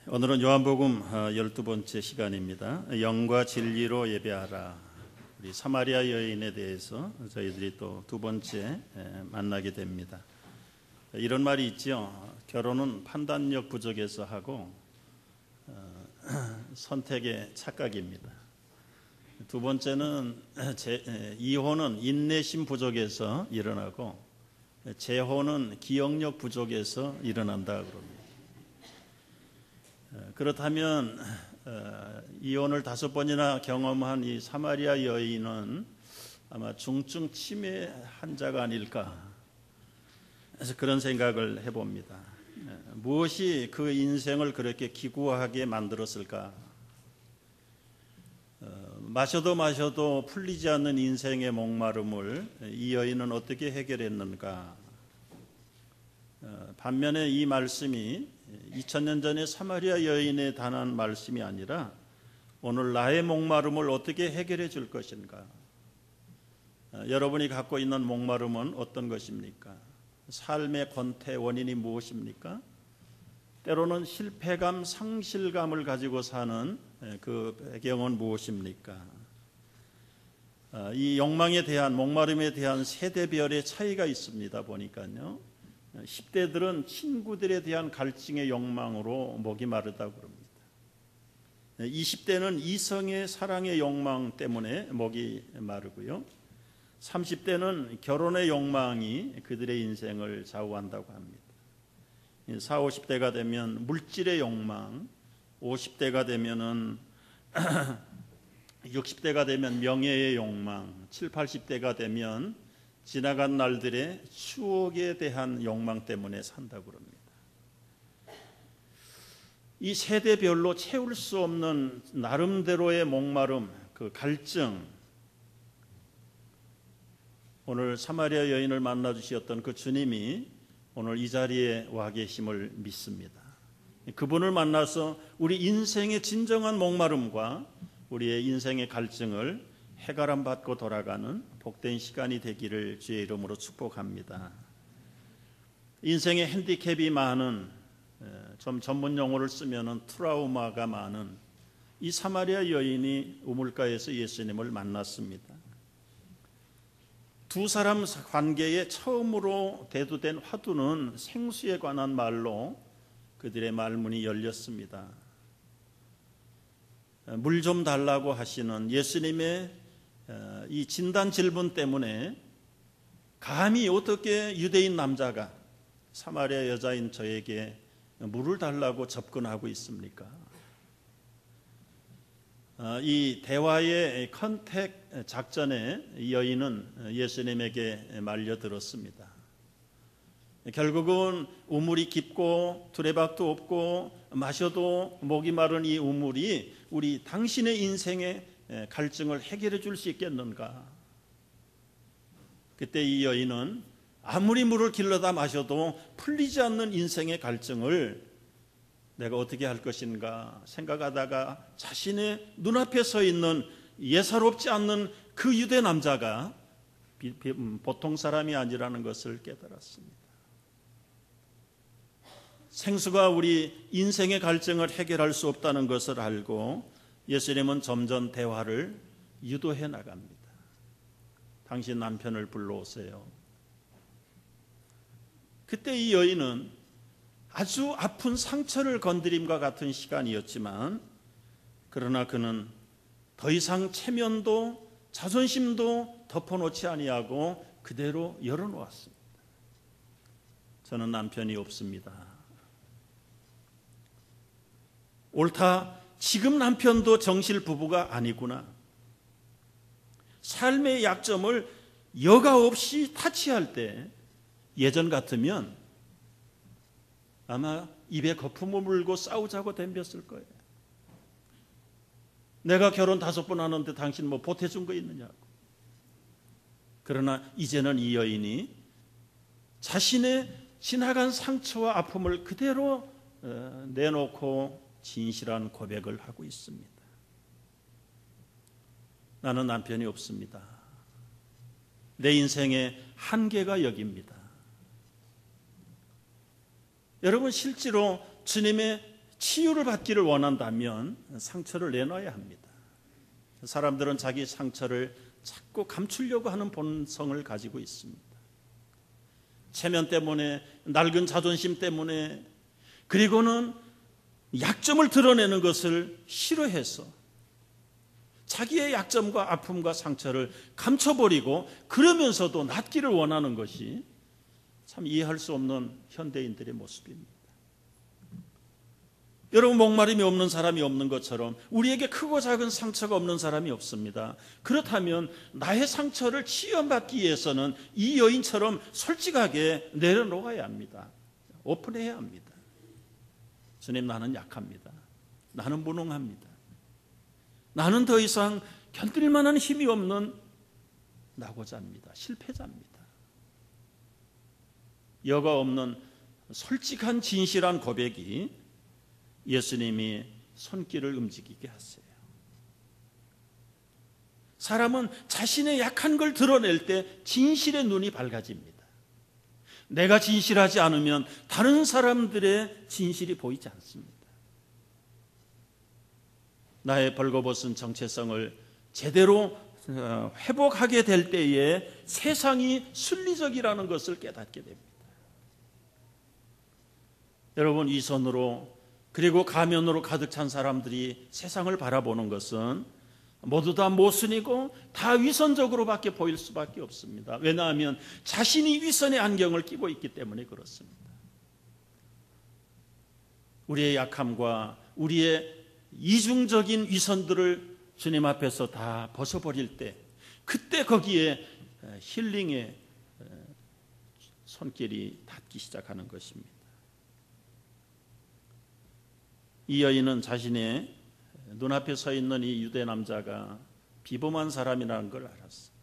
오늘은 요한복음 12번째 시간입니다. 영과 진리로 예배하라. 우리 사마리아 여인에 대해서 저희들이 또 두 번째 만나게 됩니다. 이런 말이 있죠. 결혼은 판단력 부족에서 하고 선택의 착각입니다. 두 번째는 이혼은 인내심 부족에서 일어나고 재혼은 기억력 부족에서 일어난다 그럽니다. 그렇다면 이혼을 5번이나 경험한 이 사마리아 여인은 아마 중증 치매 환자가 아닐까, 그래서 그런 생각을 해봅니다. 무엇이 그 인생을 그렇게 기구하게 만들었을까? 마셔도 풀리지 않는 인생의 목마름을 이 여인은 어떻게 해결했는가? 반면에 이 말씀이 2000년 전에 사마리아 여인에 단한 말씀이 아니라 오늘 나의 목마름을 어떻게 해결해 줄 것인가? 여러분이 갖고 있는 목마름은 어떤 것입니까? 삶의 권태 원인이 무엇입니까? 때로는 실패감, 상실감을 가지고 사는 그 배경은 무엇입니까? 이 욕망에 대한, 목마름에 대한 세대별의 차이가 있습니다. 보니까요. 10대들은 친구들에 대한 갈증의 욕망으로 목이 마르다고 그럽니다. 20대는 이성의 사랑의 욕망 때문에 목이 마르고요. 30대는 결혼의 욕망이 그들의 인생을 좌우한다고 합니다. 40, 50대가 되면 물질의 욕망, 50대가 되면은 60대가 되면 명예의 욕망, 70, 80대가 되면 지나간 날들의 추억에 대한 욕망 때문에 산다고 합니다. 이 세대별로 채울 수 없는 나름대로의 목마름, 그 갈증, 오늘 사마리아 여인을 만나 주셨던 그 주님이 오늘 이 자리에 와 계심을 믿습니다. 그분을 만나서 우리 인생의 진정한 목마름과 우리의 인생의 갈증을 해결함 받고 돌아가는 복된 시간이 되기를 주의 이름으로 축복합니다. 인생의 핸디캡이 많은, 좀 전문 용어를 쓰면은 트라우마가 많은 이 사마리아 여인이 우물가에서 예수님을 만났습니다. 두 사람 관계에 처음으로 대두된 화두는 생수에 관한 말로 그들의 말문이 열렸습니다. 물 좀 달라고 하시는 예수님의 이 진단 질문 때문에 감히 어떻게 유대인 남자가 사마리아 여자인 저에게 물을 달라고 접근하고 있습니까? 이 대화의 컨택 작전에 이 여인은 예수님에게 말려들었습니다. 결국은 우물이 깊고 두레박도 없고 마셔도 목이 마른 이 우물이 우리 당신의 인생의 갈증을 해결해 줄 수 있겠는가? 그때 이 여인은 아무리 물을 길러다 마셔도 풀리지 않는 인생의 갈증을 내가 어떻게 할 것인가 생각하다가 자신의 눈앞에 서 있는 예사롭지 않는 그 유대 남자가 보통 사람이 아니라는 것을 깨달았습니다. 생수가 우리 인생의 갈증을 해결할 수 없다는 것을 알고 예수님은 점점 대화를 유도해 나갑니다. 당신 남편을 불러오세요. 그때 이 여인은 아주 아픈 상처를 건드림과 같은 시간이었지만, 그러나 그는 더 이상 체면도 자존심도 덮어놓지 아니하고 그대로 열어놓았습니다. 저는 남편이 없습니다. 옳다. 지금 남편도 정실 부부가 아니구나. 삶의 약점을 여과 없이 타치할 때 예전 같으면 아마 입에 거품을 물고 싸우자고 덤볐을 거예요. 내가 결혼 5번 하는데 당신 뭐 보태준 거 있느냐고. 그러나 이제는 이 여인이 자신의 지나간 상처와 아픔을 그대로 내놓고 진실한 고백을 하고 있습니다. 나는 남편이 없습니다. 내 인생의 한계가 여기입니다. 여러분, 실제로 주님의 치유를 받기를 원한다면 상처를 내놔야 합니다. 사람들은 자기 상처를 자꾸 감추려고 하는 본성을 가지고 있습니다. 체면 때문에, 낡은 자존심 때문에, 그리고는 약점을 드러내는 것을 싫어해서 자기의 약점과 아픔과 상처를 감춰버리고 그러면서도 낫기를 원하는 것이 참 이해할 수 없는 현대인들의 모습입니다. 여러분, 목마름이 없는 사람이 없는 것처럼 우리에게 크고 작은 상처가 없는 사람이 없습니다. 그렇다면 나의 상처를 치유받기 위해서는 이 여인처럼 솔직하게 내려놓아야 합니다. 오픈해야 합니다. 주님, 나는 약합니다. 나는 무능합니다. 나는 더 이상 견딜 만한 힘이 없는 낙오자입니다. 실패자입니다. 여과 없는 솔직한 진실한 고백이 예수님이 손길을 움직이게 하세요. 사람은 자신의 약한 걸 드러낼 때 진실의 눈이 밝아집니다. 내가 진실하지 않으면 다른 사람들의 진실이 보이지 않습니다. 나의 벌거벗은 정체성을 제대로 회복하게 될 때에 세상이 순리적이라는 것을 깨닫게 됩니다. 여러분, 위선으로 그리고 가면으로 가득 찬 사람들이 세상을 바라보는 것은 모두 다 모순이고 다 위선적으로밖에 보일 수밖에 없습니다. 왜냐하면 자신이 위선의 안경을 끼고 있기 때문에 그렇습니다. 우리의 약함과 우리의 이중적인 위선들을 주님 앞에서 다 벗어버릴 때, 그때 거기에 힐링의 손길이 닿기 시작하는 것입니다. 이 여인은 자신의 눈앞에 서 있는 이 유대 남자가 비범한 사람이라는 걸 알았어요.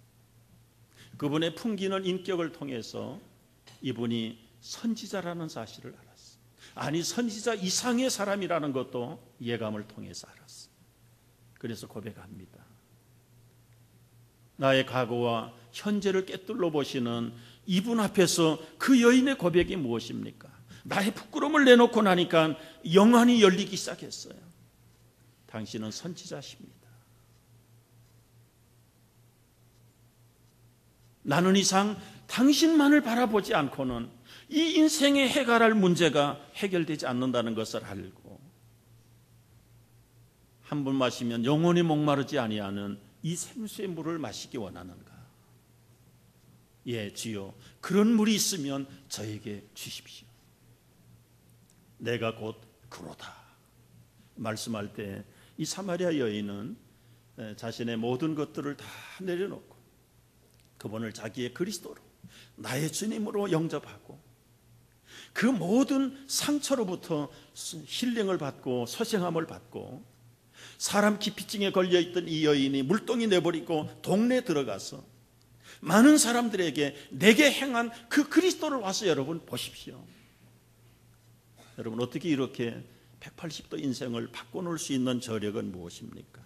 그분의 풍기는 인격을 통해서 이분이 선지자라는 사실을 알았어요. 아니, 선지자 이상의 사람이라는 것도 예감을 통해서 알았어요. 그래서 고백합니다. 나의 과거와 현재를 꿰뚫어 보시는 이분 앞에서 그 여인의 고백이 무엇입니까? 나의 부끄러움을 내놓고 나니까 영안이 열리기 시작했어요. 당신은 선지자십니다. 나는 이상 당신만을 바라보지 않고는 이 인생의 해결할 문제가 해결되지 않는다는 것을 알고, 한 번 마시면 영원히 목마르지 아니하는 이 생수의 물을 마시기 원하는가? 예, 주여, 그런 물이 있으면 저에게 주십시오. 내가 곧 그로다 말씀할 때 이 사마리아 여인은 자신의 모든 것들을 다 내려놓고 그분을 자기의 그리스도로, 나의 주님으로 영접하고 그 모든 상처로부터 힐링을 받고 소생함을 받고, 사람 기피증에 걸려있던 이 여인이 물동이 내버리고 동네에 들어가서 많은 사람들에게 내게 행한 그 그리스도를 와서 여러분 보십시오. 여러분, 어떻게 이렇게 180도 인생을 바꿔놓을 수 있는 저력은 무엇입니까?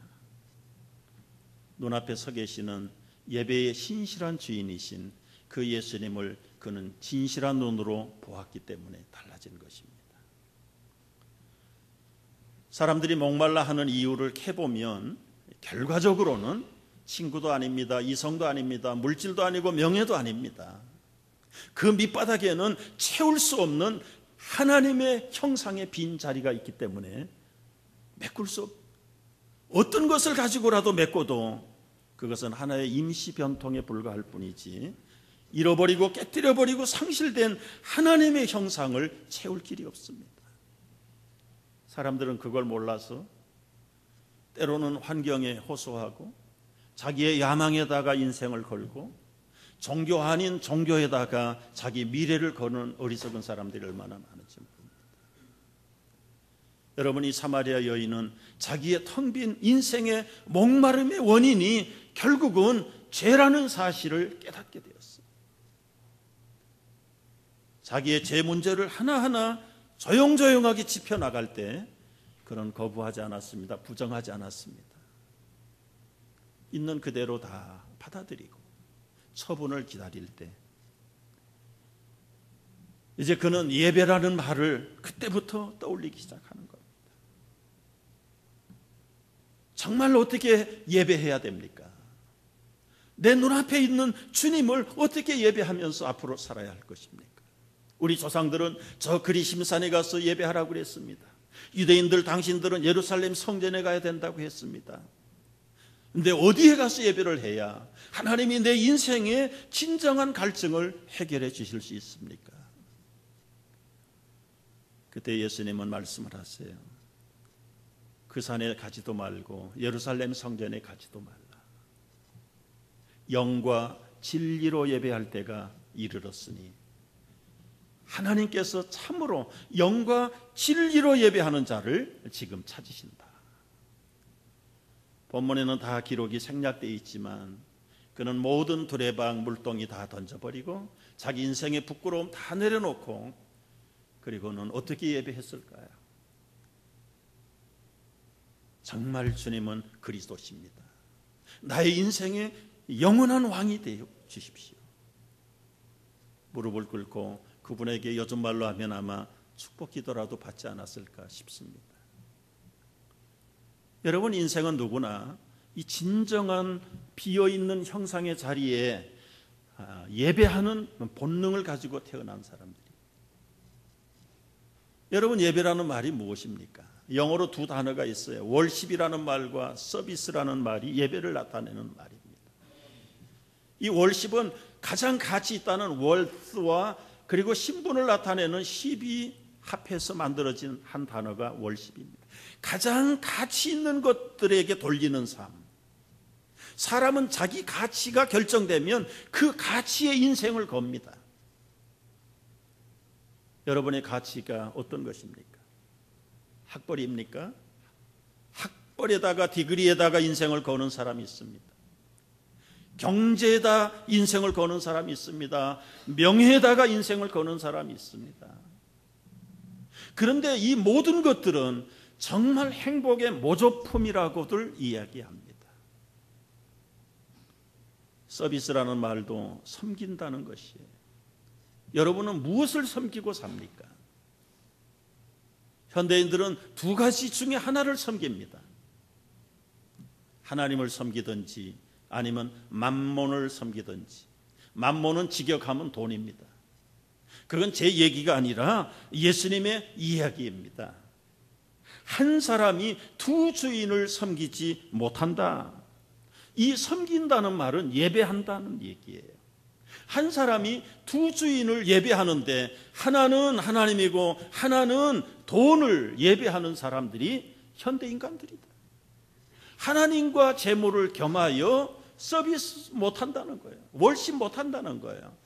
눈앞에 서 계시는 예배의 신실한 주인이신 그 예수님을 그는 진실한 눈으로 보았기 때문에 달라진 것입니다. 사람들이 목말라 하는 이유를 캐보면 결과적으로는 친구도 아닙니다. 이성도 아닙니다. 물질도 아니고 명예도 아닙니다. 그 밑바닥에는 채울 수 없는 하나님의 형상의 빈 자리가 있기 때문에 메꿀 수 없, 어떤 것을 가지고라도 메꿔도 그것은 하나의 임시 변통에 불과할 뿐이지, 잃어버리고 깨뜨려버리고 상실된 하나님의 형상을 채울 길이 없습니다. 사람들은 그걸 몰라서 때로는 환경에 호소하고 자기의 야망에다가 인생을 걸고 종교 아닌 종교에다가 자기 미래를 거는 어리석은 사람들이 얼마나 많은지 모릅니다. 여러분, 이 사마리아 여인은 자기의 텅 빈 인생의 목마름의 원인이 결국은 죄라는 사실을 깨닫게 되었어요. 자기의 죄 문제를 하나하나 조용조용하게 짚어나갈 때 그는 거부하지 않았습니다. 부정하지 않았습니다. 있는 그대로 다 받아들이고 처분을 기다릴 때 이제 그는 예배라는 말을 그때부터 떠올리기 시작하는 겁니다. 정말 어떻게 예배해야 됩니까? 내 눈앞에 있는 주님을 어떻게 예배하면서 앞으로 살아야 할 것입니까? 우리 조상들은 저 그리심산에 가서 예배하라고 그랬습니다. 유대인들 당신들은 예루살렘 성전에 가야 된다고 했습니다. 근데 어디에 가서 예배를 해야 하나님이 내 인생의 진정한 갈증을 해결해 주실 수 있습니까? 그때 예수님은 말씀을 하세요. 그 산에 가지도 말고 예루살렘 성전에 가지도 말라. 영과 진리로 예배할 때가 이르렀으니 하나님께서 참으로 영과 진리로 예배하는 자를 지금 찾으신다. 본문에는 다 기록이 생략되어 있지만 그는 모든 두레방 물동이 다 던져버리고 자기 인생의 부끄러움 다 내려놓고 그리고는 어떻게 예배했을까요? 정말 주님은 그리스도십니다. 나의 인생의 영원한 왕이 되어 주십시오. 무릎을 꿇고 그분에게 요즘 말로 하면 아마 축복 기도라도 받지 않았을까 싶습니다. 여러분, 인생은 누구나 이 진정한 비어있는 형상의 자리에 예배하는 본능을 가지고 태어난 사람들이. 여러분, 예배라는 말이 무엇입니까? 영어로 두 단어가 있어요. 월십이라는 말과 서비스라는 말이 예배를 나타내는 말입니다. 이 월십은 가장 가치 있다는 월스와 그리고 신분을 나타내는 십이 합해서 만들어진 한 단어가 월십입니다. 가장 가치 있는 것들에게 돌리는 삶. 사람은 자기 가치가 결정되면 그 가치에 인생을 겁니다. 여러분의 가치가 어떤 것입니까? 학벌입니까? 학벌에다가 디그리에다가 인생을 거는 사람이 있습니다. 경제에다 인생을 거는 사람이 있습니다. 명예에다가 인생을 거는 사람이 있습니다. 그런데 이 모든 것들은 정말 행복의 모조품이라고들 이야기합니다. 서비스라는 말도 섬긴다는 것이에요. 여러분은 무엇을 섬기고 삽니까? 현대인들은 두 가지 중에 하나를 섬깁니다. 하나님을 섬기든지 아니면 맘몬을 섬기든지. 맘몬은 직역하면 돈입니다. 그건 제 얘기가 아니라 예수님의 이야기입니다. 한 사람이 두 주인을 섬기지 못한다. 이 섬긴다는 말은 예배한다는 얘기예요. 한 사람이 두 주인을 예배하는데 하나는 하나님이고 하나는 돈을 예배하는 사람들이 현대인간들이다. 하나님과 재물을 겸하여 서비스 못한다는 거예요. 월십 못한다는 거예요.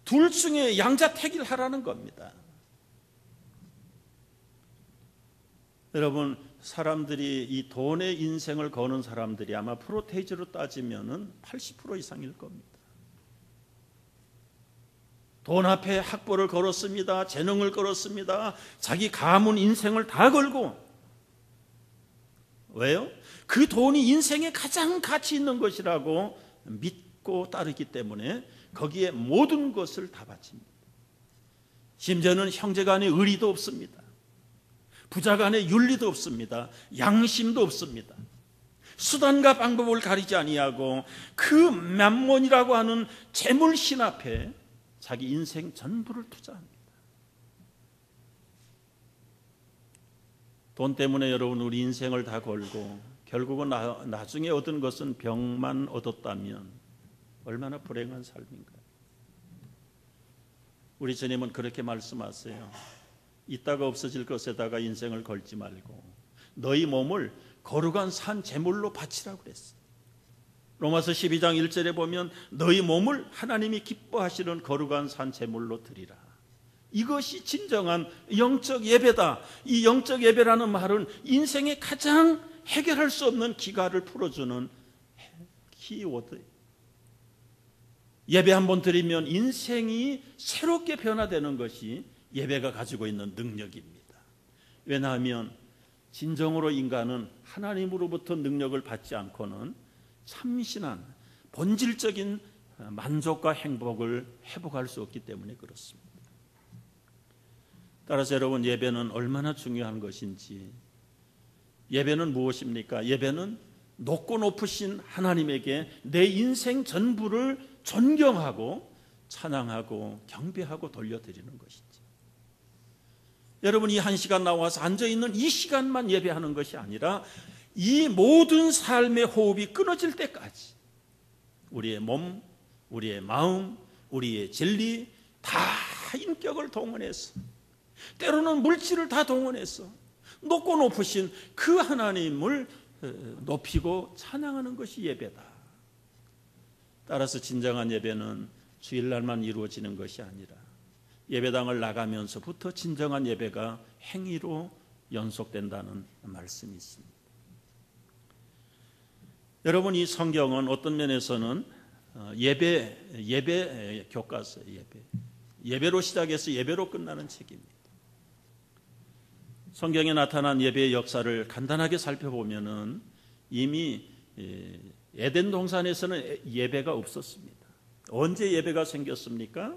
둘 중에 양자택일 하라는 겁니다. 여러분, 사람들이 이 돈의 인생을 거는 사람들이 아마 프로테이지로 따지면 80% 이상일 겁니다. 돈 앞에 학벌을 걸었습니다. 재능을 걸었습니다. 자기 가문 인생을 다 걸고. 왜요? 그 돈이 인생에 가장 가치 있는 것이라고 믿고 따르기 때문에 거기에 모든 것을 다 바칩니다. 심지어는 형제간의 의리도 없습니다. 부자간의 윤리도 없습니다. 양심도 없습니다. 수단과 방법을 가리지 아니하고 그 맘몬이라고 하는 재물신 앞에 자기 인생 전부를 투자합니다. 돈 때문에 여러분 우리 인생을 다 걸고 결국은 나중에 얻은 것은 병만 얻었다면 얼마나 불행한 삶인가요? 우리 주님은 그렇게 말씀하세요. 있다가 없어질 것에다가 인생을 걸지 말고 너희 몸을 거룩한 산 제물로 바치라고 그랬어요. 로마서 12장 1절에 보면 너희 몸을 하나님이 기뻐하시는 거룩한 산 제물로 드리라. 이것이 진정한 영적 예배다. 이 영적 예배라는 말은 인생의 가장 해결할 수 없는 기가를 풀어주는 키워드예요. 예배 한번 드리면 인생이 새롭게 변화되는 것이 예배가 가지고 있는 능력입니다. 왜냐하면 진정으로 인간은 하나님으로부터 능력을 받지 않고는 참신한 본질적인 만족과 행복을 회복할 수 없기 때문에 그렇습니다. 따라서 여러분, 예배는 얼마나 중요한 것인지. 예배는 무엇입니까? 예배는 높고 높으신 하나님에게 내 인생 전부를 존경하고 찬양하고 경배하고 돌려드리는 것이지. 여러분, 이 한 시간 나와서 앉아있는 이 시간만 예배하는 것이 아니라 이 모든 삶의 호흡이 끊어질 때까지 우리의 몸, 우리의 마음, 우리의 진리 다 인격을 동원해서, 때로는 물질을 다 동원해서 높고 높으신 그 하나님을 높이고 찬양하는 것이 예배다. 따라서 진정한 예배는 주일날만 이루어지는 것이 아니라 예배당을 나가면서부터 진정한 예배가 행위로 연속된다는 말씀이 있습니다. 여러분, 이 성경은 어떤 면에서는 예배 교과서, 예배로 시작해서 예배로 끝나는 책입니다. 성경에 나타난 예배의 역사를 간단하게 살펴보면은 이미 에덴 동산에서는 예배가 없었습니다. 언제 예배가 생겼습니까?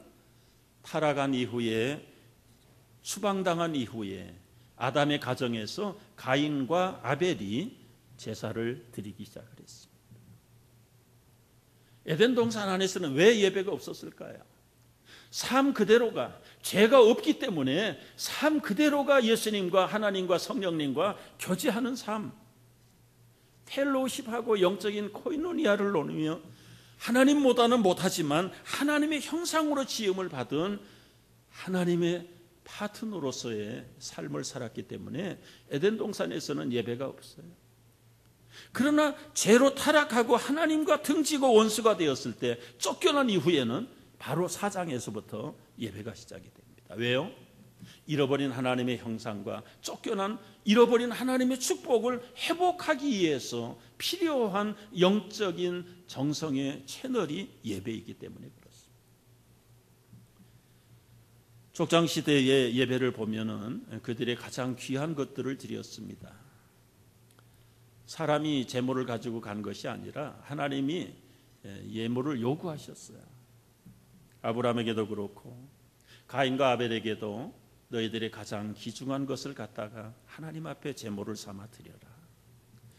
타락한 이후에, 추방당한 이후에 아담의 가정에서 가인과 아벨이 제사를 드리기 시작을 했습니다. 에덴 동산 안에서는 왜 예배가 없었을까요? 삶 그대로가, 죄가 없기 때문에 삶 그대로가 예수님과 하나님과 성령님과 교제하는 삶, 펠로십하고 영적인 코이노니아를 나누며 하나님보다는 못하지만 하나님의 형상으로 지음을 받은 하나님의 파트너로서의 삶을 살았기 때문에 에덴 동산에서는 예배가 없어요. 그러나 죄로 타락하고 하나님과 등지고 원수가 되었을 때 쫓겨난 이후에는 바로 4장에서부터 예배가 시작이 됩니다. 왜요? 잃어버린 하나님의 형상과 잃어버린 하나님의 축복을 회복하기 위해서 필요한 영적인 정성의 채널이 예배이기 때문에 그렇습니다. 족장시대의 예배를 보면은 그들의 가장 귀한 것들을 드렸습니다. 사람이 제물을 가지고 간 것이 아니라 하나님이 예물을 요구하셨어요. 아브라함에게도 그렇고 가인과 아벨에게도 너희들의 가장 귀중한 것을 갖다가 하나님 앞에 제물을 삼아 드려라.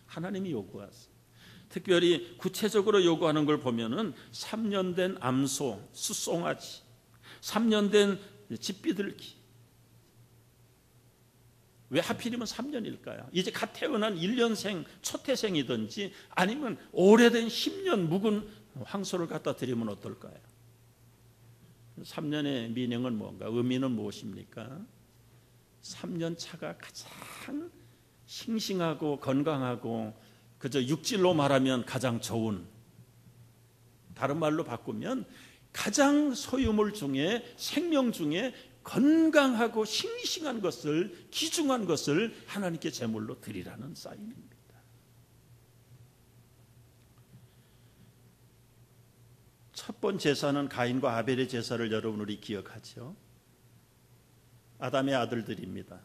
하나님이 요구하세요. 특별히 구체적으로 요구하는 걸 보면은 3년 된 암소, 숫송아지, 3년 된 집비둘기. 왜 하필이면 3년일까요? 이제 갓 태어난 1년생, 초태생이든지 아니면 오래된 10년 묵은 황소를 갖다 드리면 어떨까요? 3년의 미명은 뭔가, 의미는 무엇입니까? 3년 차가 가장 싱싱하고 건강하고 그저 육질로 말하면 가장 좋은, 다른 말로 바꾸면 가장 소유물 중에, 생명 중에 건강하고 싱싱한 것을, 귀중한 것을 하나님께 제물로 드리라는 사인입니다. 첫 번 제사는 가인과 아벨의 제사를 여러분 우리 기억하죠. 아담의 아들들입니다.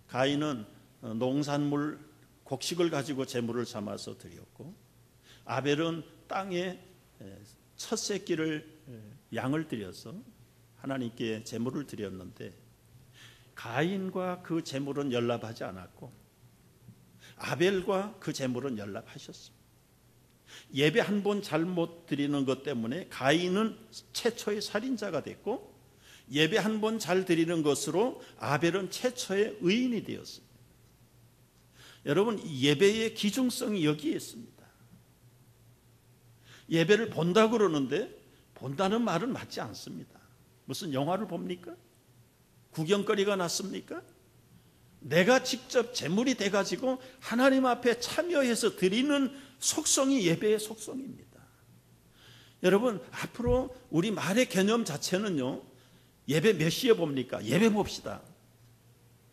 가인은 농산물, 곡식을 가지고 제물을 삼아서 드렸고, 아벨은 땅에 첫 새끼를, 양을 드려서 하나님께 제물을 드렸는데, 가인과 그 제물은 연락하지 않았고 아벨과 그 제물은 연락하셨습니다. 예배 한 번 잘못 드리는 것 때문에 가인은 최초의 살인자가 됐고, 예배 한 번 잘 드리는 것으로 아벨은 최초의 의인이 되었습니다. 여러분, 예배의 기중성이 여기에 있습니다. 예배를 본다고 그러는데 본다는 말은 맞지 않습니다. 무슨 영화를 봅니까? 구경거리가 낫습니까? 내가 직접 제물이 돼가지고 하나님 앞에 참여해서 드리는 속성이 예배의 속성입니다. 여러분, 앞으로 우리 말의 개념 자체는요, 예배 몇 시에 봅니까? 예배 봅시다.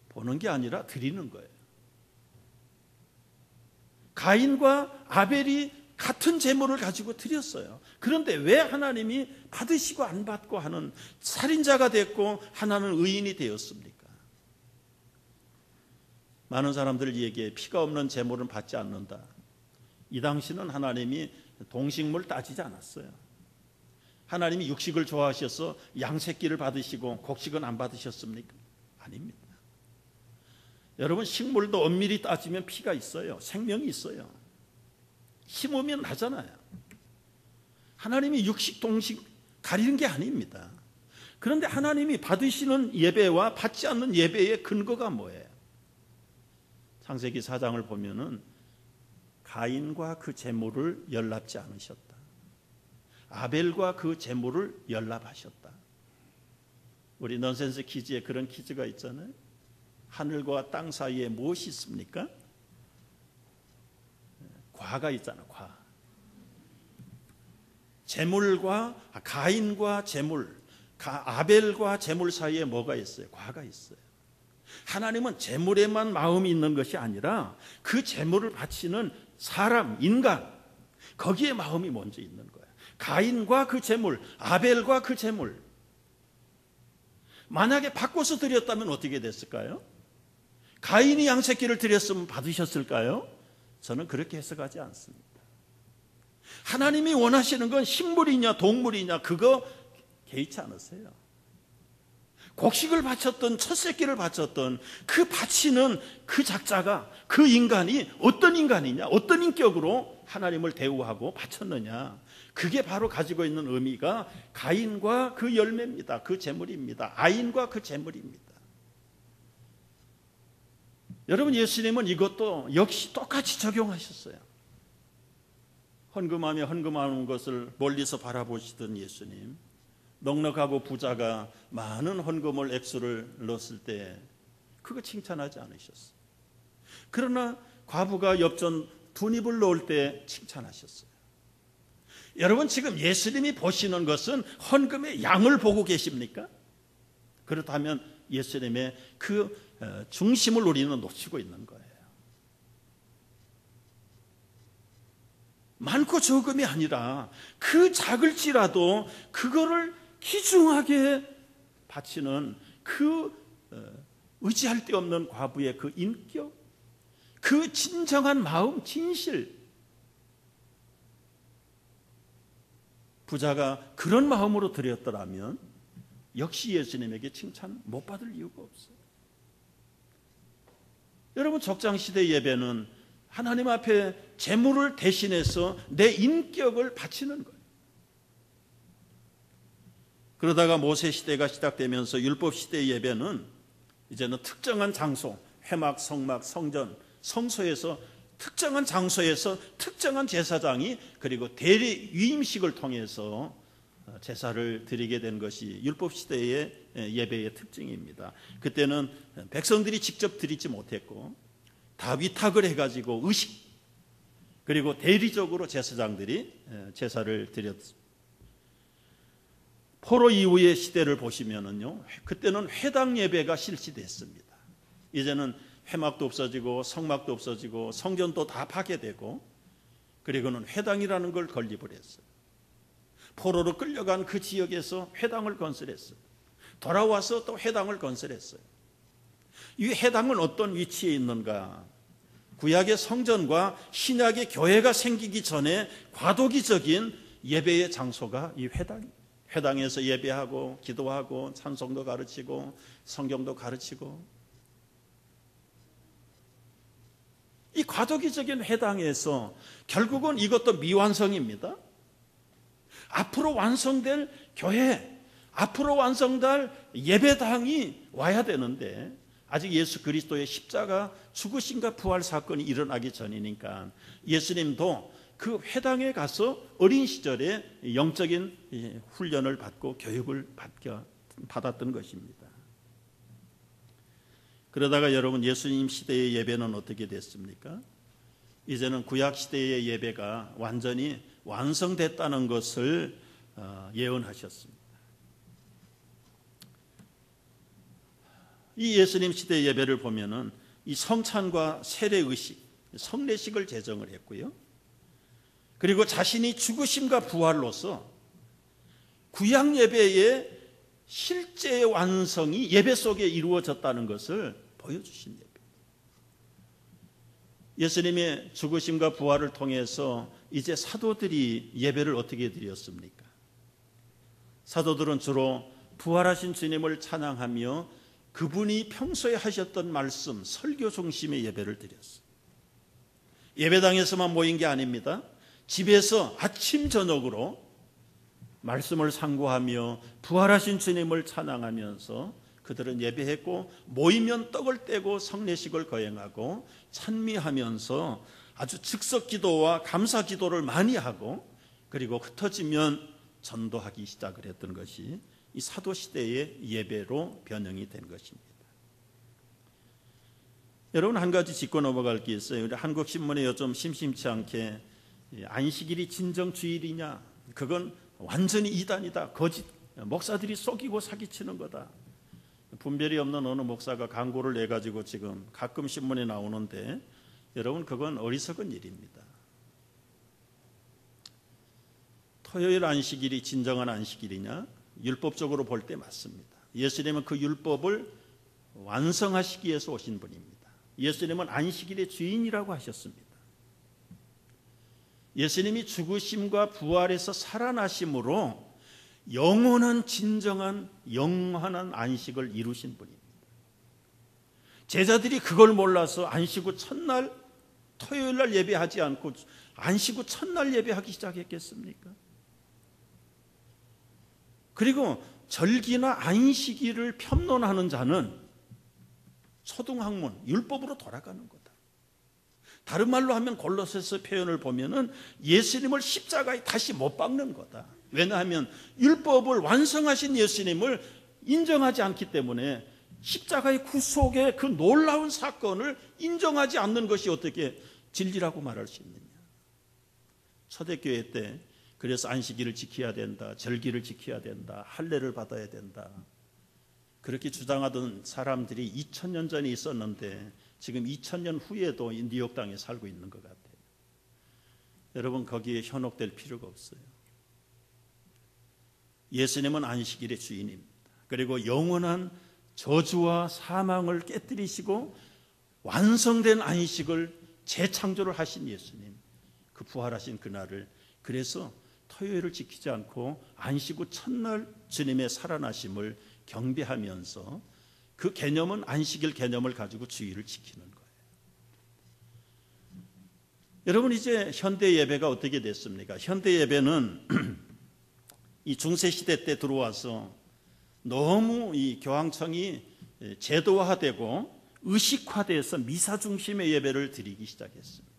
보는 게 아니라 드리는 거예요. 가인과 아벨이 같은 제물을 가지고 드렸어요. 그런데 왜 하나님이 받으시고 안 받고 하는, 살인자가 됐고 하나는 의인이 되었습니까? 많은 사람들이 얘기해, 피가 없는 제물은 받지 않는다. 이 당시는 하나님이 동식물 따지지 않았어요. 하나님이 육식을 좋아하셔서 양새끼를 받으시고 곡식은 안 받으셨습니까? 아닙니다. 여러분, 식물도 엄밀히 따지면 피가 있어요. 생명이 있어요. 심으면 나잖아요. 하나님이 육식 동식 가리는 게 아닙니다. 그런데 하나님이 받으시는 예배와 받지 않는 예배의 근거가 뭐예요? 창세기 4장을 보면은 가인과 그 제물을 연납지 않으셨다. 아벨과 그 제물을 연납하셨다. 우리 넌센스 퀴즈에 그런 퀴즈가 있잖아요. 하늘과 땅 사이에 무엇이 있습니까? 과가 있잖아, 과. 제물과 가인과 제물, 아벨과 제물 사이에 뭐가 있어요? 과가 있어요. 하나님은 제물에만 마음이 있는 것이 아니라 그 제물을 바치는 사람, 인간, 거기에 마음이 먼저 있는 거예요. 가인과 그 제물, 아벨과 그 제물. 만약에 바꿔서 드렸다면 어떻게 됐을까요? 가인이 양새끼를 드렸으면 받으셨을까요? 저는 그렇게 해석하지 않습니다. 하나님이 원하시는 건 식물이냐 동물이냐 그거 개의치 않으세요. 곡식을 바쳤던 첫 새끼를 바쳤던 그 바치는 그 작자가, 그 인간이 어떤 인간이냐, 어떤 인격으로 하나님을 대우하고 바쳤느냐, 그게 바로 가지고 있는 의미가 가인과 그 열매입니다. 그 제물입니다. 아인과 그 제물입니다. 여러분, 예수님은 이것도 역시 똑같이 적용하셨어요. 헌금하며 헌금하는 것을 멀리서 바라보시던 예수님, 넉넉하고 부자가 많은 헌금을 액수를 넣었을 때 그거 칭찬하지 않으셨어요. 그러나 과부가 엽전 2닙을 넣을 때 칭찬하셨어요. 여러분, 지금 예수님이 보시는 것은 헌금의 양을 보고 계십니까? 그렇다면 예수님의 그 중심을 우리는 놓치고 있는 거예요. 많고 적음이 아니라 그 작을지라도 그거를 귀중하게 바치는 그 의지할 데 없는 과부의 그 인격, 그 진정한 마음, 진실. 부자가 그런 마음으로 드렸더라면 역시 예수님에게 칭찬 못 받을 이유가 없어요. 여러분, 적장시대 예배는 하나님 앞에 제물을 대신해서 내 인격을 바치는 거예요. 그러다가 모세 시대가 시작되면서 율법 시대 예배는 이제는 특정한 장소, 회막, 성막, 성전, 성소에서 특정한 장소에서 특정한 제사장이 그리고 대리 위임식을 통해서 제사를 드리게 된 것이 율법 시대의 예배의 특징입니다. 그때는 백성들이 직접 드리지 못했고 다 위탁을 해가지고 의식 그리고 대리적으로 제사장들이 제사를 드렸습니다. 포로 이후의 시대를 보시면은요, 그때는 회당 예배가 실시됐습니다. 이제는 회막도 없어지고 성막도 없어지고 성전도 다 파괴되고 그리고는 회당이라는 걸 건립을 했어요. 포로로 끌려간 그 지역에서 회당을 건설했어요. 돌아와서 또 회당을 건설했어요. 이 회당은 어떤 위치에 있는가? 구약의 성전과 신약의 교회가 생기기 전에 과도기적인 예배의 장소가 이 회당입니다. 회당에서 예배하고 기도하고 찬송도 가르치고 성경도 가르치고, 이 과도기적인 회당에서 결국은 이것도 미완성입니다. 앞으로 완성될 교회, 앞으로 완성될 예배당이 와야 되는데 아직 예수 그리스도의 십자가 죽으심과 부활 사건이 일어나기 전이니까 예수님도 그 회당에 가서 어린 시절에 영적인 훈련을 받고 교육을 받았던 것입니다. 그러다가 여러분, 예수님 시대의 예배는 어떻게 됐습니까? 이제는 구약 시대의 예배가 완전히 완성됐다는 것을 예언하셨습니다. 이 예수님 시대의 예배를 보면은 이 성찬과 세례의식, 성례식을 제정을 했고요. 그리고 자신이 죽으심과 부활로서 구약 예배의 실제 완성이 예배 속에 이루어졌다는 것을 보여주신 예배. 예수님의 죽으심과 부활을 통해서 이제 사도들이 예배를 어떻게 드렸습니까? 사도들은 주로 부활하신 주님을 찬양하며 그분이 평소에 하셨던 말씀, 설교 중심의 예배를 드렸어요. 예배당에서만 모인 게 아닙니다. 집에서 아침 저녁으로 말씀을 상고하며 부활하신 주님을 찬양하면서 그들은 예배했고, 모이면 떡을 떼고 성례식을 거행하고 찬미하면서 아주 즉석 기도와 감사 기도를 많이 하고, 그리고 흩어지면 전도하기 시작을 했던 것이 이 사도시대의 예배로 변형이 된 것입니다. 여러분, 한 가지 짚고 넘어갈 게 있어요. 우리 한국신문에 요즘 심심치 않게 안식일이 진정주일이냐, 그건 완전히 이단이다, 거짓, 목사들이 속이고 사기치는 거다. 분별이 없는 어느 목사가 광고를 내가지고 지금 가끔 신문에 나오는데, 여러분, 그건 어리석은 일입니다. 토요일 안식일이 진정한 안식일이냐? 율법적으로 볼 때 맞습니다. 예수님은 그 율법을 완성하시기 위해서 오신 분입니다. 예수님은 안식일의 주인이라고 하셨습니다. 예수님이 죽으심과 부활에서 살아나심으로 영원한 진정한 영원한 안식을 이루신 분입니다. 제자들이 그걸 몰라서 안식 후 첫날 토요일 날 예배하지 않고 안식 후 첫날 예배하기 시작했겠습니까? 그리고 절기나 안식일을 편론하는 자는 초등학문, 율법으로 돌아가는 거다. 다른 말로 하면 골로새서 표현을 보면은 예수님을 십자가에 다시 못 박는 거다. 왜냐하면 율법을 완성하신 예수님을 인정하지 않기 때문에 십자가의 구속의 그 놀라운 사건을 인정하지 않는 것이 어떻게 진리라고 말할 수 있느냐. 초대교회 때 그래서 안식일을 지켜야 된다, 절기를 지켜야 된다, 할례를 받아야 된다, 그렇게 주장하던 사람들이 2000년 전에 있었는데 지금 2000년 후에도 이 뉴욕 땅에 살고 있는 것 같아요. 여러분, 거기에 현혹될 필요가 없어요. 예수님은 안식일의 주인입니다. 그리고 영원한 저주와 사망을 깨뜨리시고 완성된 안식을 재창조를 하신 예수님, 그 부활하신 그날을, 그래서 토요일을 지키지 않고 안식 후 첫날 주님의 살아나심을 경배하면서 그 개념은 안식일 개념을 가지고 주일을 지키는 거예요. 여러분, 이제 현대 예배가 어떻게 됐습니까? 현대 예배는 이 중세시대 때 들어와서 너무 이 교황청이 제도화되고 의식화돼서 미사 중심의 예배를 드리기 시작했습니다.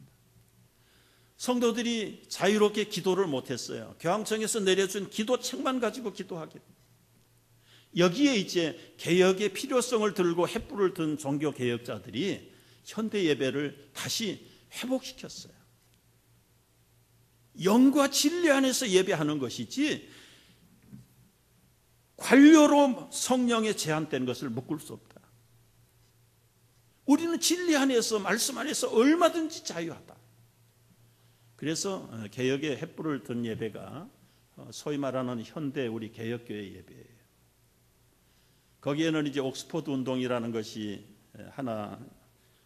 성도들이 자유롭게 기도를 못했어요. 교황청에서 내려준 기도책만 가지고 기도하게. 여기에 이제 개혁의 필요성을 들고 횃불을 든 종교 개혁자들이 현대 예배를 다시 회복시켰어요. 영과 진리 안에서 예배하는 것이지 관료로 성령에 제한된 것을 묶을 수 없다. 우리는 진리 안에서, 말씀 안에서 얼마든지 자유하다. 그래서 개혁의 횃불을 든 예배가 소위 말하는 현대 우리 개혁교회 예배예요. 거기에는 이제 옥스퍼드 운동이라는 것이 하나,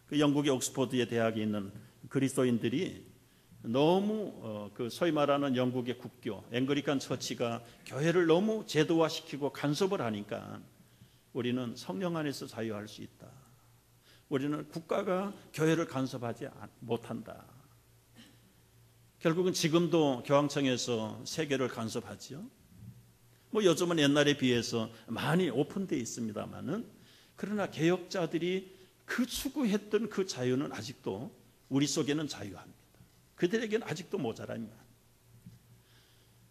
그 영국의 옥스퍼드의 대학에 있는 그리스도인들이 너무 그 소위 말하는 영국의 국교 앵글리칸 처치가 교회를 너무 제도화시키고 간섭을 하니까 우리는 성령 안에서 자유할 수 있다. 우리는 국가가 교회를 간섭하지 못한다. 결국은 지금도 교황청에서 세계를 간섭하죠. 뭐 요즘은 옛날에 비해서 많이 오픈되어 있습니다만은, 그러나 개혁자들이 그 추구했던 그 자유는 아직도 우리 속에는 자유합니다. 그들에게는 아직도 모자랍니다.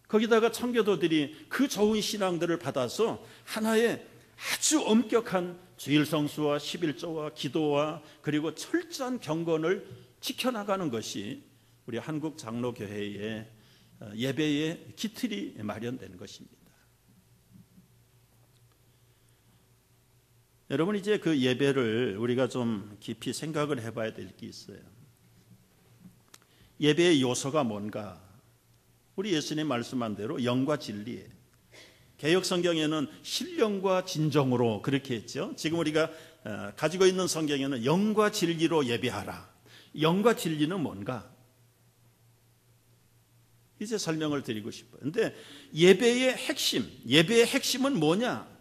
거기다가 청교도들이 그 좋은 신앙들을 받아서 하나의 아주 엄격한 주일 성수와 11조와 기도와 그리고 철저한 경건을 지켜나가는 것이 우리 한국 장로교회의 예배의 기틀이 마련된 것입니다. 여러분, 이제 그 예배를 우리가 좀 깊이 생각을 해봐야 될 게 있어요. 예배의 요소가 뭔가? 우리 예수님 말씀한 대로 영과 진리예요. 개역 성경에는 신령과 진정으로 그렇게 했죠. 지금 우리가 가지고 있는 성경에는 영과 진리로 예배하라. 영과 진리는 뭔가? 이제 설명을 드리고 싶어요. 근데 예배의 핵심은 뭐냐?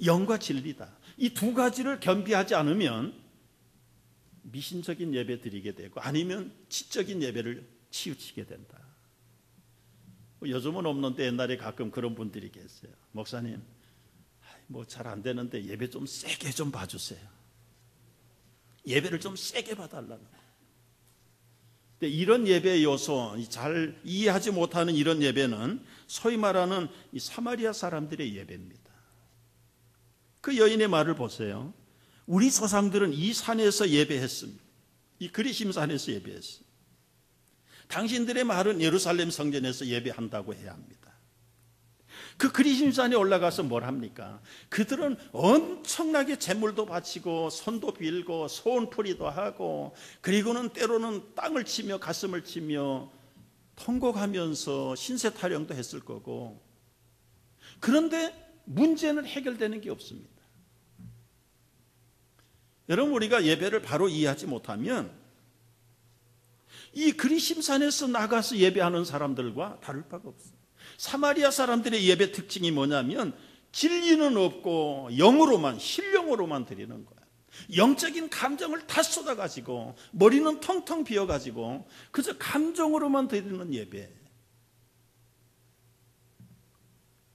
영과 진리다. 이 두 가지를 겸비하지 않으면 미신적인 예배 드리게 되고, 아니면 지적인 예배를 치우치게 된다. 요즘은 없는데 옛날에 가끔 그런 분들이 계세요. 목사님, 뭐 잘 안 되는데 예배 좀 세게 좀 봐주세요. 예배를 좀 세게 봐달라는 거예요. 근데 이런 예배 요소, 잘 이해하지 못하는 이런 예배는 소위 말하는 이 사마리아 사람들의 예배입니다. 그 여인의 말을 보세요. 우리 조상들은 이 산에서 예배했습니다. 이 그리심산에서 예배했습니다. 당신들의 말은 예루살렘 성전에서 예배한다고 해야 합니다. 그 그리심산에 올라가서 뭘 합니까? 그들은 엄청나게 제물도 바치고 손도 빌고 소원풀이도 하고 그리고는 때로는 땅을 치며 가슴을 치며 통곡하면서 신세 타령도 했을 거고, 그런데 문제는 해결되는 게 없습니다. 여러분, 우리가 예배를 바로 이해하지 못하면 이 그리심산에서 나가서 예배하는 사람들과 다를 바가 없어요. 사마리아 사람들의 예배 특징이 뭐냐면 진리는 없고 영으로만, 신령으로만 드리는 거예요. 영적인 감정을 다 쏟아가지고 머리는 텅텅 비어가지고 그저 감정으로만 드리는 예배.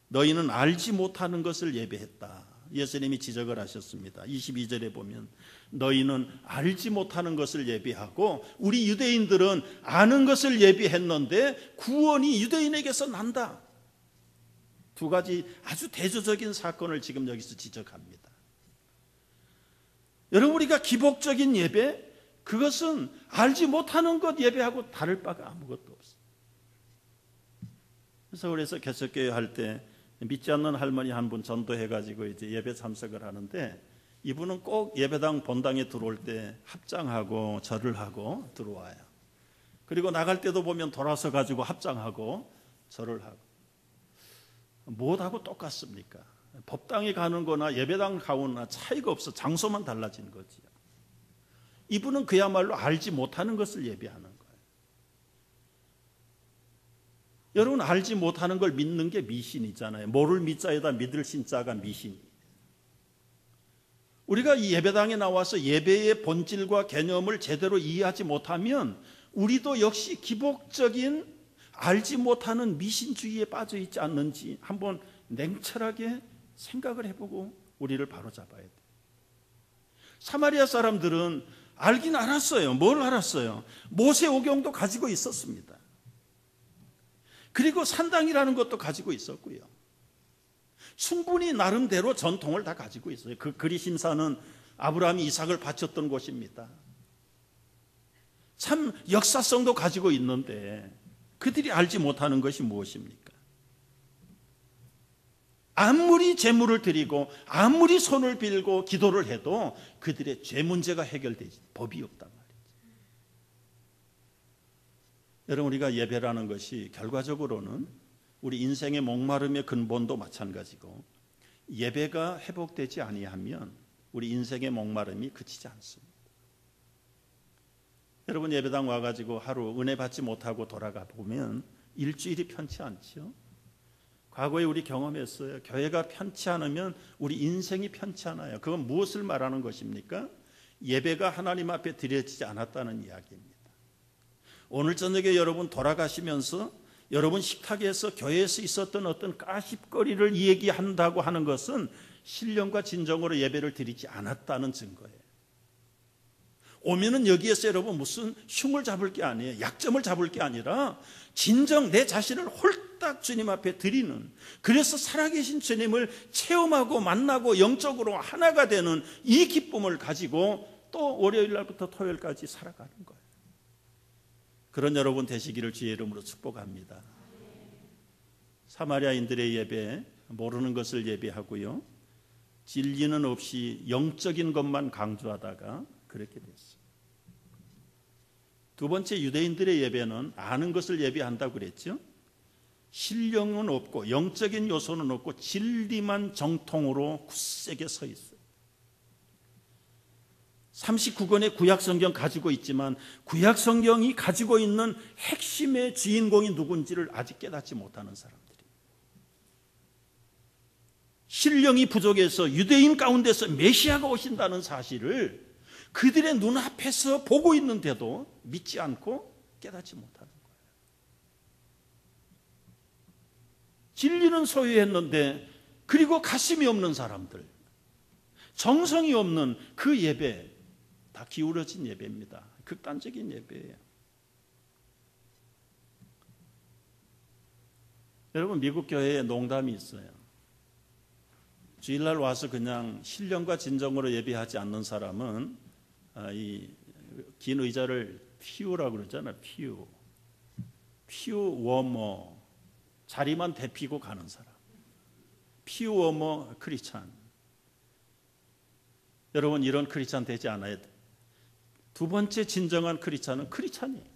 너희는 알지 못하는 것을 예배했다. 예수님이 지적을 하셨습니다. 22절에 보면 너희는 알지 못하는 것을 예배하고 우리 유대인들은 아는 것을 예배했는데 구원이 유대인에게서 난다. 두 가지 아주 대조적인 사건을 지금 여기서 지적합니다. 여러분, 우리가 기복적인 예배, 그것은 알지 못하는 것 예배하고 다를 바가 아무것도 없어요. 서울에서 개척교회 할 때 믿지 않는 할머니 한 분 전도해가지고 이제 예배 참석을 하는데, 이분은 꼭 예배당 본당에 들어올 때 합장하고 절을 하고 들어와요. 그리고 나갈 때도 보면 돌아서 가지고 합장하고 절을 하고. 뭐하고 똑같습니까? 법당에 가는 거나 예배당 가거나 차이가 없어. 장소만 달라진 거지요. 이분은 그야말로 알지 못하는 것을 예배하는 거예요. 여러분, 알지 못하는 걸 믿는 게 미신이잖아요. 모를 믿자에다 믿을 신자가 미신이에요. 우리가 이 예배당에 나와서 예배의 본질과 개념을 제대로 이해하지 못하면 우리도 역시 기복적인 알지 못하는 미신주의에 빠져 있지 않는지 한번 냉철하게 생각을 해보고 우리를 바로잡아야 돼요. 사마리아 사람들은 알긴 알았어요. 뭘 알았어요? 모세오경도 가지고 있었습니다. 그리고 산당이라는 것도 가지고 있었고요. 충분히 나름대로 전통을 다 가지고 있어요. 그 그리심산은 아브라함이 이삭을 바쳤던 곳입니다. 참 역사성도 가지고 있는데 그들이 알지 못하는 것이 무엇입니까? 아무리 제물을 드리고 아무리 손을 빌고 기도를 해도 그들의 죄 문제가 해결되지 법이 없단 말이죠. 여러분, 우리가 예배라는 것이 결과적으로는 우리 인생의 목마름의 근본도 마찬가지고, 예배가 회복되지 아니하면 우리 인생의 목마름이 그치지 않습니다. 여러분, 예배당 와가지고 하루 은혜 받지 못하고 돌아가 보면 일주일이 편치 않죠. 과거에 우리 경험했어요. 교회가 편치 않으면 우리 인생이 편치 않아요. 그건 무엇을 말하는 것입니까? 예배가 하나님 앞에 드려지지 않았다는 이야기입니다. 오늘 저녁에 여러분 돌아가시면서 여러분 식탁에서 교회에서 있었던 어떤 까십거리를 얘기한다고 하는 것은 신령과 진정으로 예배를 드리지 않았다는 증거예요. 오면은 여기에서 여러분 무슨 흉을 잡을 게 아니에요. 약점을 잡을 게 아니라 진정 내 자신을 홀딱 주님 앞에 드리는, 그래서 살아계신 주님을 체험하고 만나고 영적으로 하나가 되는 이 기쁨을 가지고 또 월요일 날부터 토요일까지 살아가는 거예요. 그런 여러분 되시기를 주의 이름으로 축복합니다. 사마리아인들의 예배, 모르는 것을 예배하고요, 진리는 없이 영적인 것만 강조하다가 그렇게 됐어요. 두 번째, 유대인들의 예배는 아는 것을 예배한다고 그랬죠. 신령은 없고 영적인 요소는 없고 진리만 정통으로 굳세게 서 있어요. 39권의 구약성경 가지고 있지만 구약성경이 가지고 있는 핵심의 주인공이 누군지를 아직 깨닫지 못하는 사람들이, 신령이 부족해서 유대인 가운데서 메시아가 오신다는 사실을 그들의 눈앞에서 보고 있는데도 믿지 않고 깨닫지 못하는 거예요. 진리는 소유했는데 그리고 가슴이 없는 사람들, 정성이 없는 그 예배, 다 기울어진 예배입니다. 극단적인 예배예요. 여러분, 미국 교회에 농담이 있어요. 주일날 와서 그냥 신령과 진정으로 예배하지 않는 사람은 이 긴 의자를 퓨라고 그러잖아요. 퓨 워머, 자리만 데피고 가는 사람. 퓨 워머 크리스찬. 여러분, 이런 크리스찬 되지 않아야 돼. 두 번째 진정한 크리스찬은 크리스찬이에요.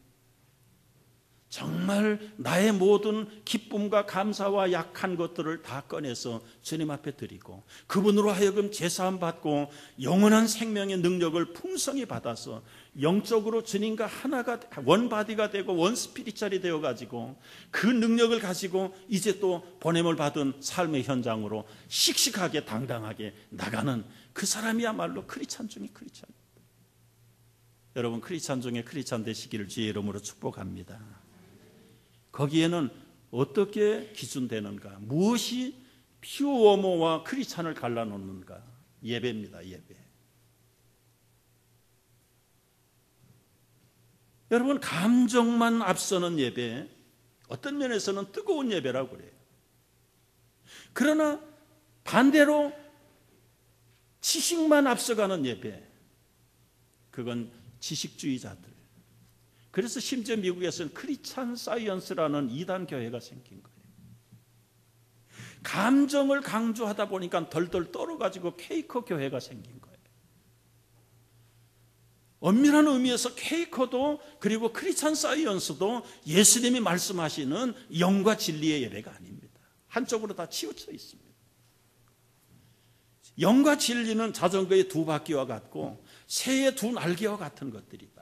정말 나의 모든 기쁨과 감사와 약한 것들을 다 꺼내서 주님 앞에 드리고 그분으로 하여금 제사함 받고 영원한 생명의 능력을 풍성히 받아서 영적으로 주님과 하나가 원바디가 되고 원스피리처리 되어가지고 그 능력을 가지고 이제 또 보냄을 받은 삶의 현장으로 씩씩하게 당당하게 나가는 그 사람이야말로 크리스찬 중에 크리스찬. 여러분, 크리스찬 중에 크리스찬 되시기를 주의 이름으로 축복합니다. 거기에는 어떻게 기준되는가? 무엇이 퓨어모와 크리스찬을 갈라놓는가? 예배입니다. 예배. 여러분, 감정만 앞서는 예배, 어떤 면에서는 뜨거운 예배라고 그래요. 그러나 반대로 지식만 앞서가는 예배, 그건 지식주의자들. 그래서 심지어 미국에서는 크리스찬 사이언스라는 이단 교회가 생긴 거예요. 감정을 강조하다 보니까 덜덜 떨어가지고 퀘이커 교회가 생긴 거예요. 엄밀한 의미에서 퀘이커도 그리고 크리스찬 사이언스도 예수님이 말씀하시는 영과 진리의 예배가 아닙니다. 한쪽으로 다 치우쳐 있습니다. 영과 진리는 자전거의 두 바퀴와 같고 새의 두 날개와 같은 것들이다.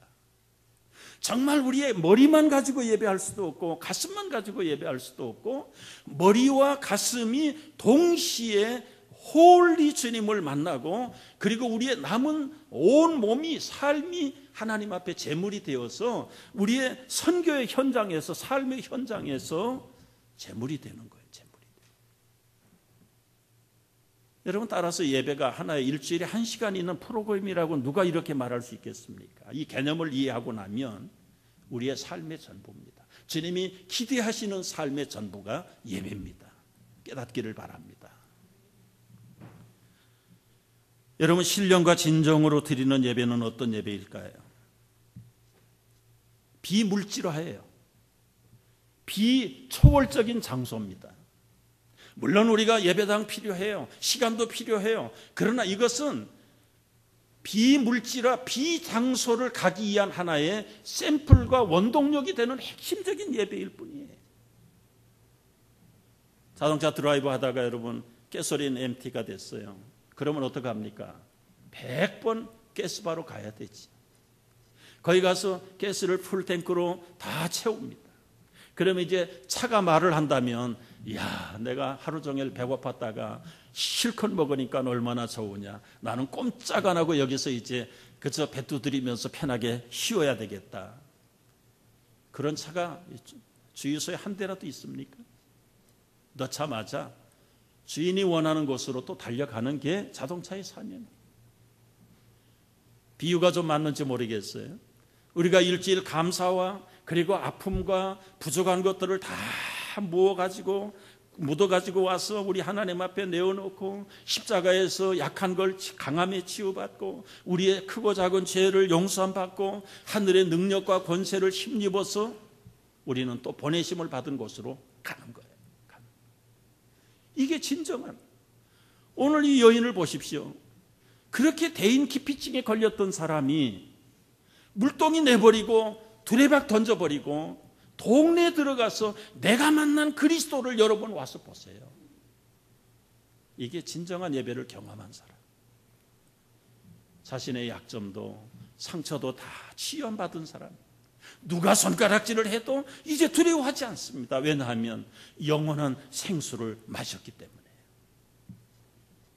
정말 우리의 머리만 가지고 예배할 수도 없고 가슴만 가지고 예배할 수도 없고 머리와 가슴이 동시에 홀리 주님을 만나고 그리고 우리의 남은 온 몸이 삶이 하나님 앞에 제물이 되어서 우리의 선교의 현장에서 삶의 현장에서 제물이 되는 거예요. 제물이 돼요. 여러분, 따라서 예배가 하나의 일주일에 1시간 있는 프로그램이라고 누가 이렇게 말할 수 있겠습니까? 이 개념을 이해하고 나면 우리의 삶의 전부입니다. 주님이 기대하시는 삶의 전부가 예배입니다. 깨닫기를 바랍니다. 여러분, 신령과 진정으로 드리는 예배는 어떤 예배일까요? 비물질화예요. 비초월적인 장소입니다. 물론 우리가 예배당 필요해요. 시간도 필요해요. 그러나 이것은 비물질화, 비장소를 가기 위한 하나의 샘플과 원동력이 되는 핵심적인 예배일 뿐이에요. 자동차 드라이브 하다가 여러분 가솔린 MT가 됐어요. 그러면 어떡합니까? 100번 가스바로 가야 되지. 거기 가서 가스를 풀탱크로 다 채웁니다. 그러면 이제 차가 말을 한다면, 야, 내가 하루 종일 배고팠다가 실컷 먹으니까 얼마나 좋으냐. 나는 꼼짝 안 하고 여기서 이제 그저 배 두드리면서 편하게 쉬어야 되겠다. 그런 차가 주유소에 한 대라도 있습니까? 넣자마자 주인이 원하는 곳으로 또 달려가는 게 자동차의 사명이에요. 비유가 좀 맞는지 모르겠어요. 우리가 일주일 감사와 그리고 아픔과 부족한 것들을 다 묻어가지고 와서 우리 하나님 앞에 내어놓고 십자가에서 약한 걸 강함에 치유받고 우리의 크고 작은 죄를 용서함 받고 하늘의 능력과 권세를 힘입어서 우리는 또 보내심을 받은 곳으로 가는 거예요. 이게 진정한, 오늘 이 여인을 보십시오. 그렇게 대인 기피증에 걸렸던 사람이 물동이 내버리고 두레박 던져버리고 동네에 들어가서 내가 만난 그리스도를 여러분 와서 보세요. 이게 진정한 예배를 경험한 사람. 자신의 약점도 상처도 다 치유받은 사람. 누가 손가락질을 해도 이제 두려워하지 않습니다. 왜냐하면 영원한 생수를 마셨기 때문에.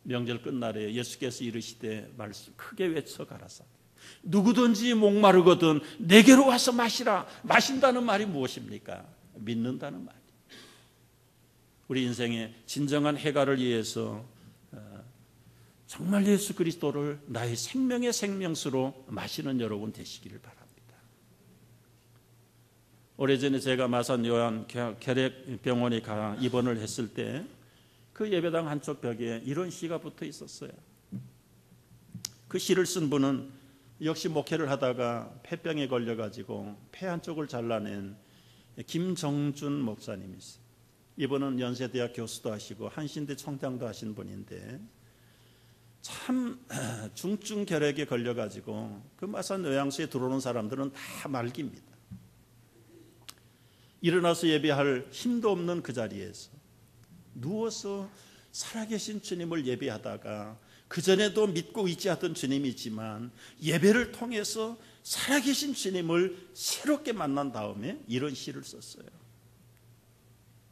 명절 끝날에 예수께서 이르시되 말씀 크게 외쳐 가라사대 누구든지 목마르거든 내게로 와서 마시라. 마신다는 말이 무엇입니까? 믿는다는 말이에요. 우리 인생의 진정한 해결을 위해서 정말 예수 그리스도를 나의 생명의 생명수로 마시는 여러분 되시기를 바랍니다. 오래전에 제가 마산 요한 결핵병원에 가 입원을 했을 때 그 예배당 한쪽 벽에 이런 시가 붙어 있었어요. 그 시를 쓴 분은 역시 목회를 하다가 폐병에 걸려가지고 폐 한쪽을 잘라낸 김정준 목사님이세요. 이분은 연세대학 교수도 하시고 한신대 총장도 하신 분인데 참 중증 결핵에 걸려가지고 그 마산 요양소에 들어오는 사람들은 다 말깁니다. 일어나서 예배할 힘도 없는 그 자리에서 누워서 살아계신 주님을 예배하다가 그전에도 믿고 의지하던 주님이지만 예배를 통해서 살아계신 주님을 새롭게 만난 다음에 이런 시를 썼어요.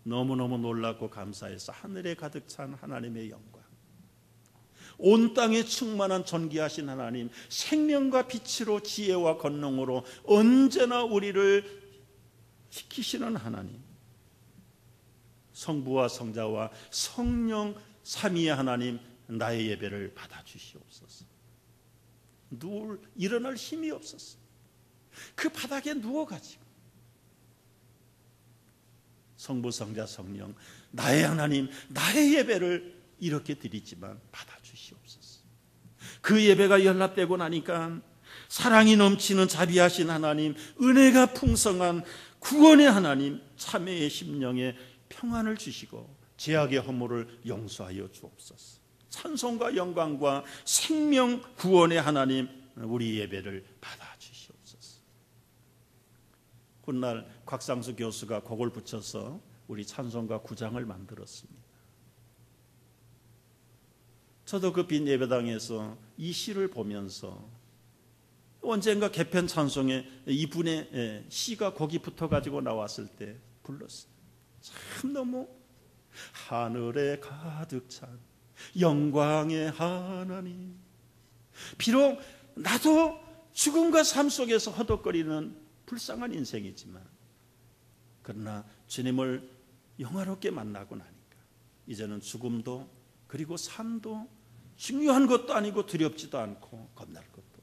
너무너무 놀랍고 감사해서 하늘에 가득 찬 하나님의 영광, 온 땅에 충만한 존귀하신 하나님, 생명과 빛으로 지혜와 권능으로 언제나 우리를 지키시는 하나님, 성부와 성자와 성령 삼위의 하나님, 나의 예배를 받아주시옵소서. 일어날 힘이 없었어. 그 바닥에 누워가지고 성부, 성자, 성령, 나의 하나님, 나의 예배를 이렇게 드리지만 받아주시옵소서. 그 예배가 연락되고 나니까 사랑이 넘치는 자비하신 하나님, 은혜가 풍성한 구원의 하나님, 참회의 심령에 평안을 주시고 죄악의 허물을 용서하여 주옵소서. 찬송과 영광과 생명 구원의 하나님, 우리 예배를 받아주시옵소서. 훗날 곽상수 교수가 곡을 붙여서 우리 찬송가 9장을 만들었습니다. 저도 그 빈 예배당에서 이 시를 보면서 언젠가 개편 찬송에 이분의 시가 곡이 붙어가지고 나왔을 때 불렀어요. 참 너무 하늘에 가득 찬 영광의 하나님. 비록 나도 죽음과 삶 속에서 허덕거리는 불쌍한 인생이지만 그러나 주님을 영화롭게 만나고 나니까 이제는 죽음도 그리고 삶도 중요한 것도 아니고 두렵지도 않고 겁날 것도 없고,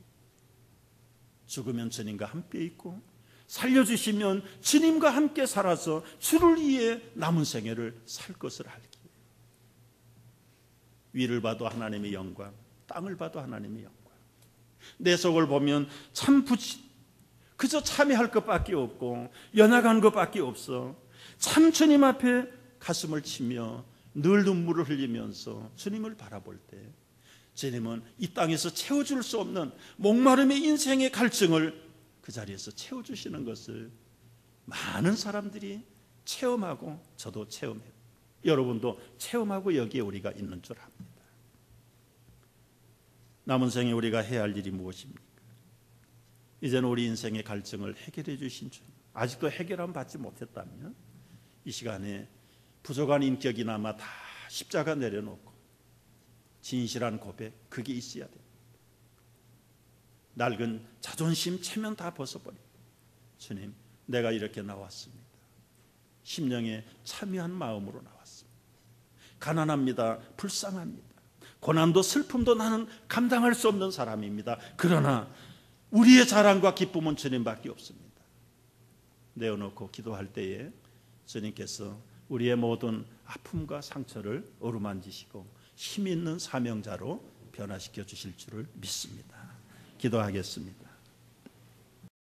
죽으면 주님과 함께 있고 살려주시면 주님과 함께 살아서 주를 위해 남은 생애를 살 것을 알기에 위를 봐도 하나님의 영광, 땅을 봐도 하나님의 영광, 내 속을 보면 참 그저 참여할 것밖에 없고 연약한 것밖에 없어. 참 주님 앞에 가슴을 치며 늘 눈물을 흘리면서 주님을 바라볼 때 주님은 이 땅에서 채워줄 수 없는 목마름의 인생의 갈증을 그 자리에서 채워주시는 것을 많은 사람들이 체험하고 저도 체험해요. 여러분도 체험하고 여기에 우리가 있는 줄 압니다. 남은 생에 우리가 해야 할 일이 무엇입니까? 이제는 우리 인생의 갈증을 해결해 주신 주님, 아직도 해결함 받지 못했다면 이 시간에 부족한 인격이나마 다 십자가 내려놓고 진실한 고백, 그게 있어야 돼요. 낡은 자존심, 체면 다 벗어버리고 주님, 내가 이렇게 나왔습니다. 심령에 참여한 마음으로 나왔습니다. 가난합니다. 불쌍합니다. 고난도 슬픔도 나는 감당할 수 없는 사람입니다. 그러나 우리의 자랑과 기쁨은 주님밖에 없습니다. 내어놓고 기도할 때에 주님께서 우리의 모든 아픔과 상처를 어루만지시고 힘 있는 사명자로 변화시켜 주실 줄을 믿습니다. 기도하겠습니다.